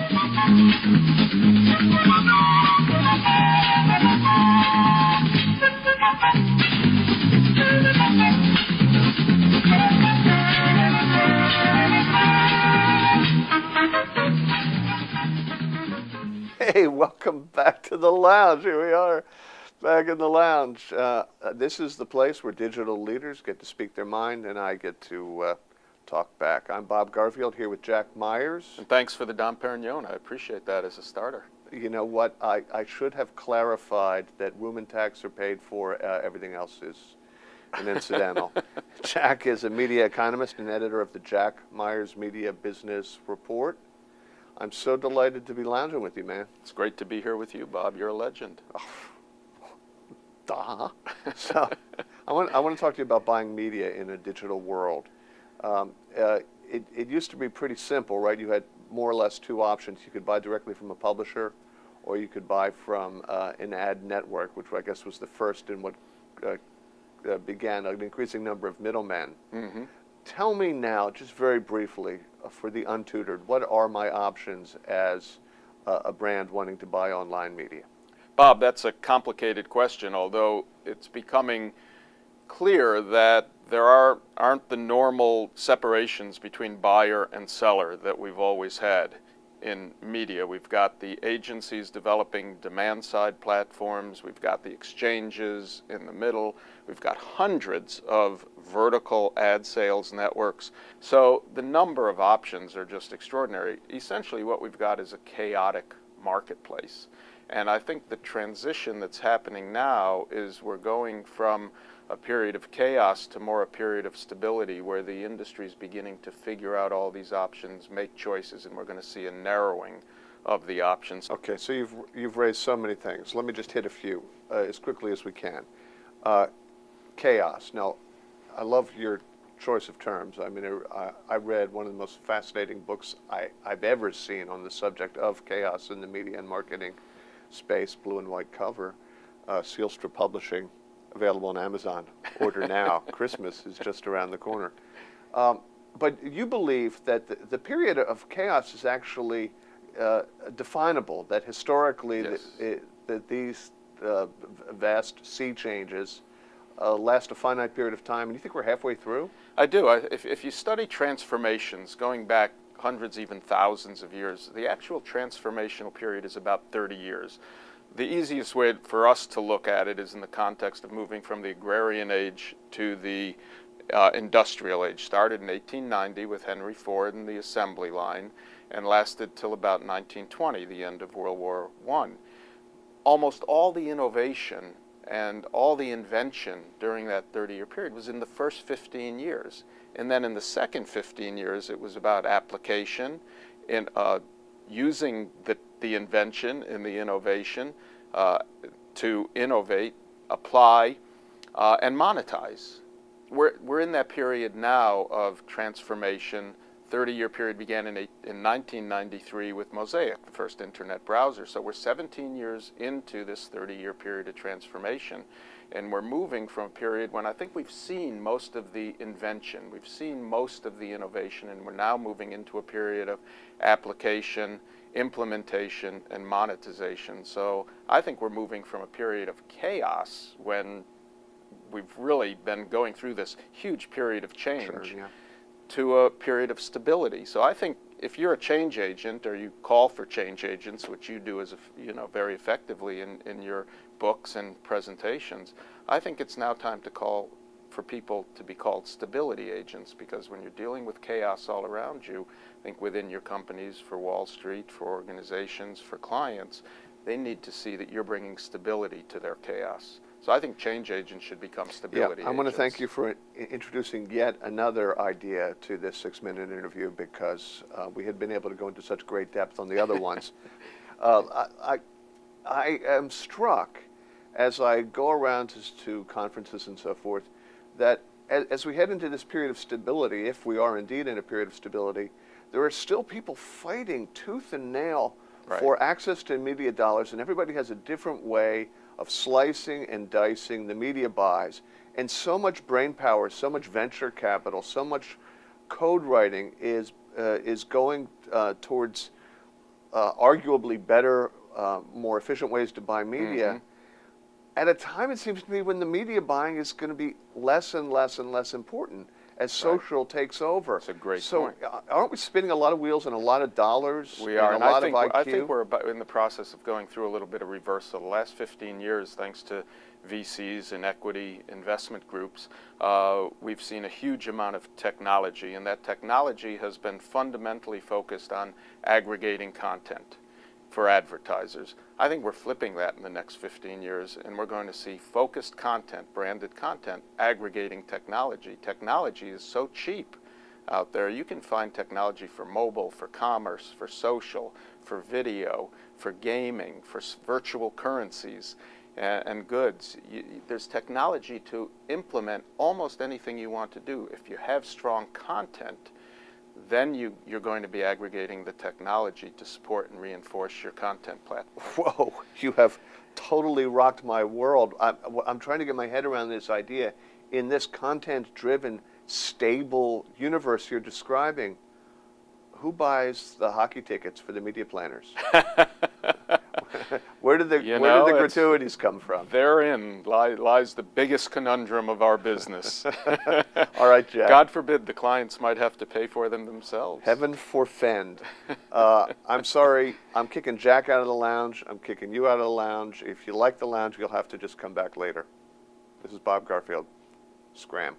Hey, welcome back to the lounge. Here we are, back in the lounge. This is the place where digital leaders get to speak their mind, and I get to talk back. I'm Bob Garfield here with Jack Myers. And thanks for the Dom Perignon. I appreciate that as a starter. You know what? I should have clarified that room and tax are paid for. Everything else is an incidental. Jack is a media economist and editor of the Jack Myers Media Business Report. I'm so delighted to be lounging with you, man. It's great to be here with you, Bob. You're a legend. Duh. So I want to talk to you about buying media in a digital world. It used to be pretty simple, right? You had more or less two options. You could buy directly from a publisher, or you could buy from an ad network, which I guess was the first in what began an increasing number of middlemen. Mm-hmm. Tell me now, just very briefly, for the untutored, what are my options as a brand wanting to buy online media? Bob, that's a complicated question, although it's becoming clear that there aren't the normal separations between buyer and seller that we've always had in media. We've got the agencies developing demand-side platforms. We've got the exchanges in the middle. We've got hundreds of vertical ad sales networks. So the number of options are just extraordinary. Essentially what we've got is a chaotic marketplace. And I think the transition that's happening now is we're going from a period of chaos to more a period of stability, where the industry is beginning to figure out all these options, make choices, and we're going to see a narrowing of the options. Okay, so you've raised so many things. Let me just hit a few as quickly as we can. Chaos. Now, I love your choice of terms. I mean, I read one of the most fascinating books I've ever seen on the subject of chaos in the media and marketing space, blue and white cover, Sealstra Publishing, available on Amazon. Order now. Christmas is just around the corner. But you believe that the period of chaos is actually definable, that historically Yes. that these vast sea changes last a finite period of time, and you think we're halfway through? I do. If you study transformations going back hundreds, even thousands of years, the actual transformational period is about 30 years. The easiest way for us to look at it is in the context of moving from the agrarian age to the industrial age. Started in 1890 with Henry Ford and the assembly line, and lasted till about 1920, the end of World War I. Almost all the innovation and all the invention during that 30-year period was in the first 15 years. And then in the second 15 years, it was about application, in using the invention and the innovation to innovate, apply, and monetize. We're in that period now of transformation. 30-year period began in 1993 with Mosaic, the first internet browser. So we're 17 years into this 30-year period of transformation. And we're moving from a period when I think we've seen most of the invention, we've seen most of the innovation, and we're now moving into a period of application, implementation, and monetization. So I think we're moving from a period of chaos, when we've really been going through this huge period of change, Sure, yeah. to a period of stability. So I think if you're a change agent, or you call for change agents, which you do as very effectively in your books and presentations, I think it's now time to call for people to be called stability agents, because when you're dealing with chaos all around you, I think within your companies, for Wall Street, for organizations, for clients, they need to see that you're bringing stability to their chaos. So I think change agents should become stability agents. I want to thank you for introducing yet another idea to this 6-minute interview, because we had been able to go into such great depth on the other ones. I am struck as I go around to conferences and so forth, that as we head into this period of stability, if we are indeed in a period of stability, there are still people fighting tooth and nail for access to media dollars, and everybody has a different way of slicing and dicing the media buys. And so much brain power, so much venture capital, so much code writing is going towards arguably better, more efficient ways to buy media. Mm-hmm. At a time, it seems to me, when the media buying is going to be less and less and less important as social takes over. That's a great point. point. So, aren't we spinning a lot of wheels and a lot of dollars? We are, and and a lot of IQ? I think we're in the process of going through a little bit of reversal. The last 15 years, thanks to VCs and equity investment groups, we've seen a huge amount of technology, and that technology has been fundamentally focused on aggregating content for advertisers. I think we're flipping that in the next 15 years, and we're going to see focused content, branded content, aggregating technology. Technology is so cheap out there. You can find technology for mobile, for commerce, for social, for video, for gaming, for virtual currencies and goods. There's technology to implement almost anything you want to do. If you have strong content, then you're going to be aggregating the technology to support and reinforce your content platform. Whoa, you have totally rocked my world. I'm trying to get my head around this idea. In this content-driven, stable universe you're describing, who buys the hockey tickets for the media planners? Where did the gratuities come from? Therein lies the biggest conundrum of our business. All right, Jack. God forbid the clients might have to pay for them themselves. Heaven forfend. I'm sorry. I'm kicking Jack out of the lounge. I'm kicking you out of the lounge. If you like the lounge, you'll have to just come back later. This is Bob Garfield. Scram.